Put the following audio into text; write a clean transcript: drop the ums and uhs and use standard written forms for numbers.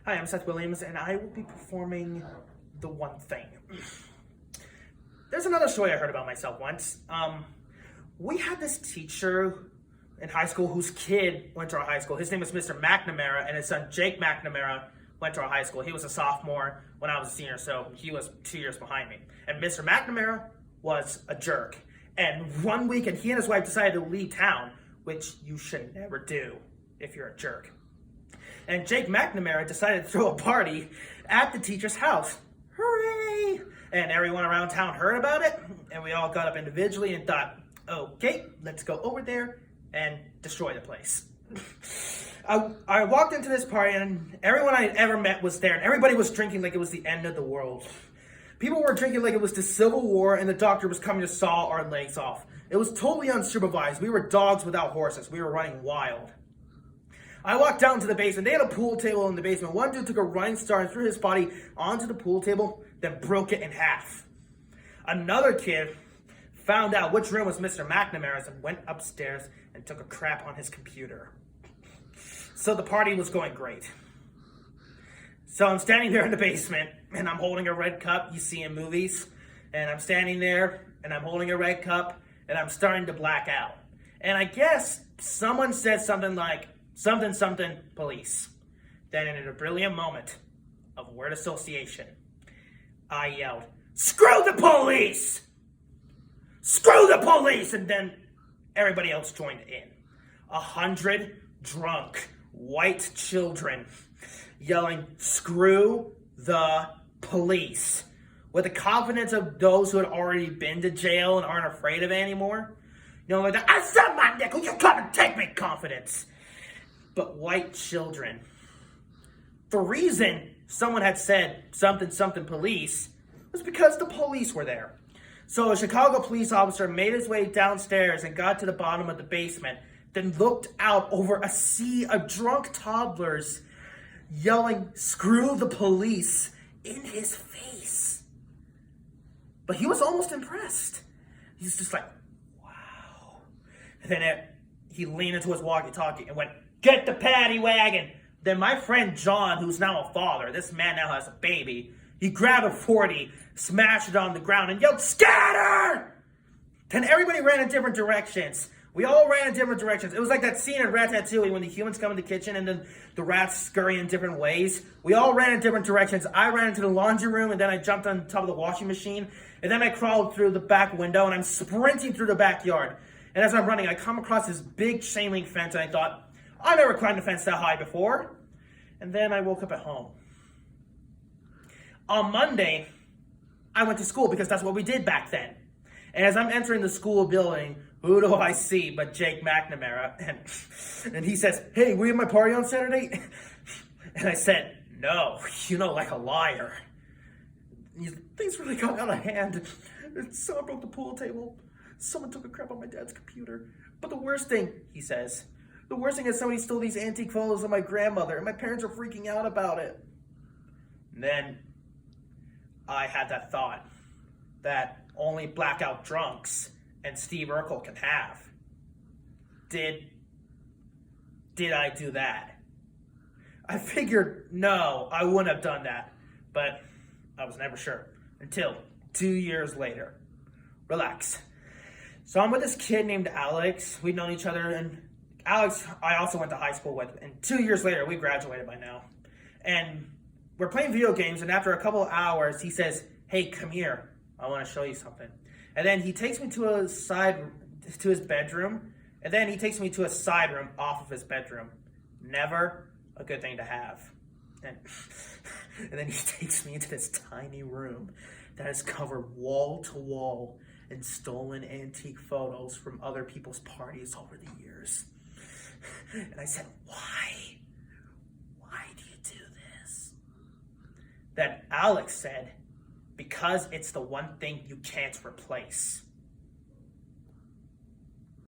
Hi, I'm Seth Williams, and I will be performing The One Thing. There's another story I heard about myself once. We had this teacher in high school whose kid went to our high school. His name was Mr. McNamara, and his son Jake McNamara went to our high school. He was a sophomore when I was a senior, so he was 2 years behind me. And Mr. McNamara was a jerk. And one weekend, he and his wife decided to leave town, which you should never do if you're a jerk. And Jake McNamara decided to throw a party at the teacher's house. Hooray! And everyone around town heard about it, and we all got up individually and thought, okay, let's go over there and destroy the place. I walked into this party, and everyone I had ever met was there, and everybody was drinking like it was the end of the world. People were drinking like it was the Civil War, and the doctor was coming to saw our legs off. It was totally unsupervised. We were dogs without horses. We were running wild. I walked down to the basement. They had a pool table in the basement. One dude took a running start and threw his body onto the pool table, then broke it in half. Another kid found out which room was Mr. McNamara's and went upstairs and took a crap on his computer. So the party was going great. So I'm standing there in the basement, and I'm holding a red cup you see in movies. And I'm standing there, and I'm holding a red cup, and I'm starting to black out. And I guess someone said something like, something, something, police. Then in a brilliant moment of word association, I yelled, screw the police! Screw the police! And then everybody else joined in. 100 drunk white children yelling, screw the police, with the confidence of those who had already been to jail and aren't afraid of it anymore. You know, like that, I said my nickel, you come and take me confidence. But white children. The reason someone had said something, something police was because the police were there. So a Chicago police officer made his way downstairs and got to the bottom of the basement, then looked out over a sea of drunk toddlers yelling, screw the police, in his face. But he was almost impressed. He's just like, wow. And then he leaned into his walkie-talkie and went, get the paddy wagon. Then my friend John, who's now a father, this man now has a baby, he grabbed a 40, smashed it on the ground, and yelled, scatter! Then everybody ran in different directions. We all ran in different directions. It was like that scene in Ratatouille when the humans come in the kitchen and then the rats scurry in different ways. We all ran in different directions. I ran into the laundry room, and then I jumped on top of the washing machine, and then I crawled through the back window, and I'm sprinting through the backyard. And as I'm running, I come across this big chain link fence, and I thought, I never climbed a fence that high before. And then I woke up at home. On Monday, I went to school because that's what we did back then. And as I'm entering the school building, who do I see but Jake McNamara? And he says, hey, were you at my party on Saturday? And I said, no, like a liar. Things really got out of hand. Someone broke the pool table. Someone took a crap on my dad's computer. But the worst thing, he says, the worst thing is somebody stole these antique photos of my grandmother, and my parents are freaking out about it. And then I had that thought that only blackout drunks and Steve Urkel can have. Did I do that? I figured, no, I wouldn't have done that, but I was never sure until 2 years later. Relax. So I'm with this kid named Alex. We'd known each other, and Alex, I also went to high school with, and 2 years later, we graduated by now. And we're playing video games, and after a couple of hours, he says, hey, come here. I want to show you something. And then he takes me to his bedroom, and then he takes me to a side room off of his bedroom. Never a good thing to have. And then he takes me into this tiny room that is covered wall to wall in stolen antique photos from other people's parties over the years. And I said, why? Why do you do this? Then Alex said, because it's the one thing you can't replace.